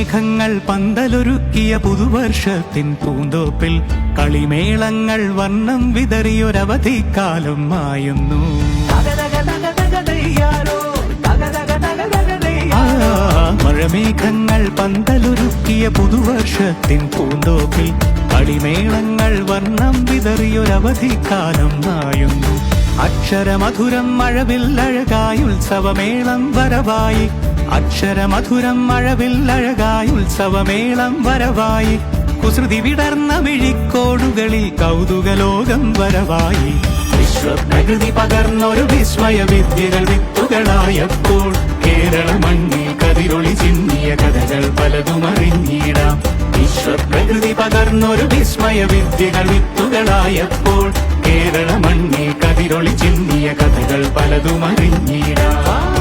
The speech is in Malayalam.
മഴമേഘങ്ങൾ പന്തലൊരുക്കിയ പുതുവർഷത്തിൻ പൂന്തോപ്പിൽ കളിമേളങ്ങൾ വർണ്ണം വിതറിയൊരവധിക്കാലം മായുന്നു. മഴമേഘങ്ങൾ പന്തലൊരുക്കിയ പുതുവർഷത്തിൻ പൂന്തോപ്പിൽ കളിമേളങ്ങൾ വർണ്ണം വിതറിയൊരവധിക്കാലം മായുന്നു. അക്ഷരമധുരം മഴവില്ലഴകായി ഉത്സവമേളം വരവായി, അക്ഷരമധുരം മഴവില്ലഴകായി ഉത്സവമേളം വരവായി, കുസൃതി വിടർന്ന മിഴിക്കോടുകളിൽ കൗതുകലോകം വരവായി. വിശ്വപ്രകൃതി പകർന്നൊരു വിസ്മയ വിദ്യകൾ വിത്തുകളായപ്പോൾ കേരള മണ്ണിൽ കതിരൊളി ചിന്നിയ കഥകൾ പലതും അറിഞ്ഞിടാം. വിശ്വപ്രകൃതി പകർന്നൊരു വിസ്മയ വിദ്യകൾ വിത്തുകളായപ്പോൾ കേരള മണ്ണിൽ കതിരൊളി ചിന്നിയ കഥകൾ പലതും അറിഞ്ഞിടാം.